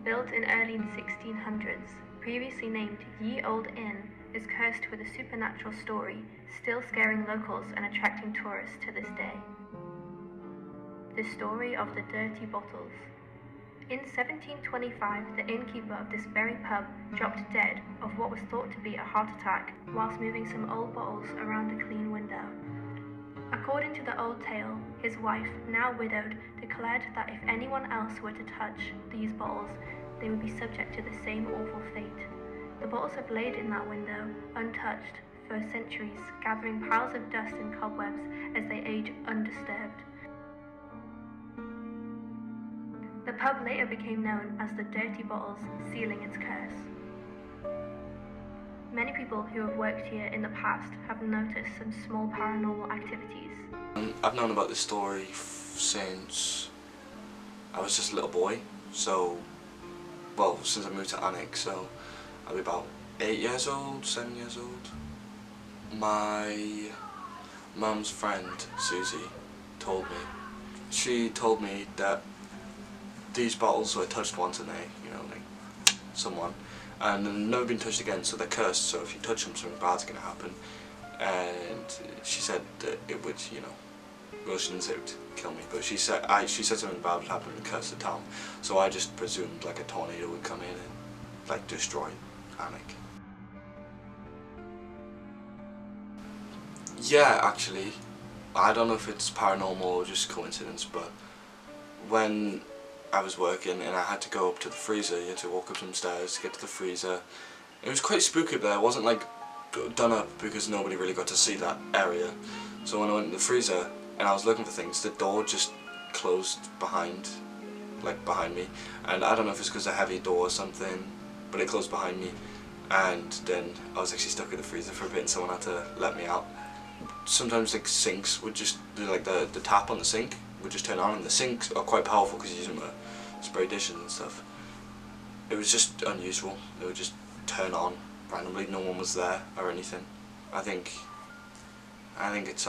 Built in early 1600s, previously named Ye Olde Inn, is cursed with a supernatural story, still scaring locals and attracting tourists to this day. The story of the dirty bottles. In 1725, the innkeeper of this very pub dropped dead of what was thought to be a heart attack whilst moving some old bottles around a clean window. According to the old tale, his wife, now widowed, declared that if anyone else were to touch these bottles, they would be subject to the same awful fate. The bottles have laid in that window, untouched, for centuries, gathering piles of dust and cobwebs as they age undisturbed. The pub later became known as the Dirty Bottles, sealing its curse. Many people who have worked here in the past have noticed some small paranormal activities. I've known about this story since I was just a little boy, since I moved to Alnwick, so I'll be about 8 years old, 7 years old. My mum's friend, Susie, she told me that these bottles were touched once and someone, and they've never been touched again, so they're cursed, so if you touch them, something bad's going to happen. And she said that it would, well, she didn't say it would kill me, but she said something bad would happen and curse the town, so I just presumed like a tornado would come in and destroy Alnwick. Yeah, actually, I don't know if it's paranormal or just coincidence, but when I was working and I had to go up to the freezer, you had to walk up some stairs to get to the freezer. It was quite spooky up there. It wasn't done up because nobody really got to see that area. So when I went in the freezer and I was looking for things, the door just closed behind me. And I don't know if it's because a heavy door or something, but it closed behind me. And then I was actually stuck in the freezer for a bit and someone had to let me out. Sometimes sinks would just, the tap on the sink would just turn on, and the sinks are quite powerful because you use them to spray dishes and stuff. It was just unusual. It would just turn on randomly, no one was there or anything. I think it's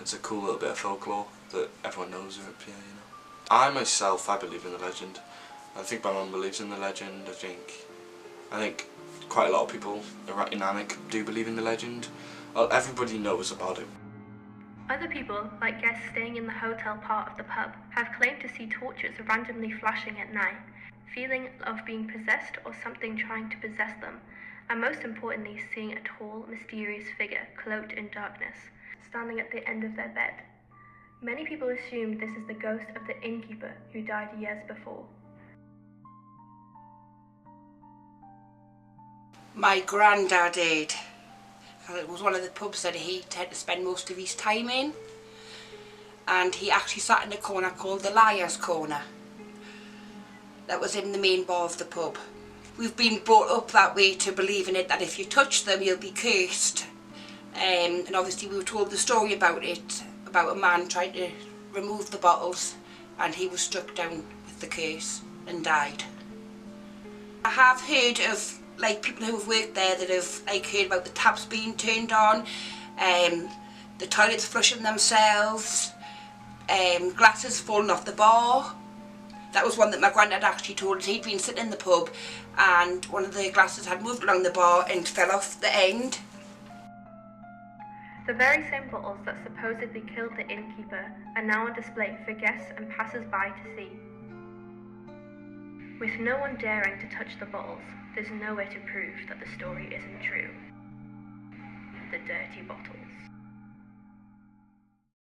it's a cool little bit of folklore that everyone knows up here, I myself, I believe in the legend. I think my mum believes in the legend. I think quite a lot of people in Alnwick do believe in the legend. Well, everybody knows about it. Other people, like guests staying in the hotel part of the pub, have claimed to see torches randomly flashing at night, feeling of being possessed or something trying to possess them, and most importantly seeing a tall, mysterious figure cloaked in darkness, standing at the end of their bed. Many people assume this is the ghost of the innkeeper who died years before. My granddad did. It was one of the pubs that he tended to spend most of his time in, and he actually sat in a corner called the Liar's Corner. That was in the main bar of the pub. We've been brought up that way to believe in it, that if you touch them you'll be cursed. And obviously we were told the story about it, about a man trying to remove the bottles and he was struck down with the curse and died. I have heard of people who have worked there that have heard about the taps being turned on, the toilets flushing themselves, glasses falling off the bar. That was one that my granddad actually told us. He'd been sitting in the pub and one of the glasses had moved along the bar and fell off the end. The very same bottles that supposedly killed the innkeeper are now on display for guests and passers-by to see. With no one daring to touch the bottles, there's no way to prove that the story isn't true. The Dirty Bottles.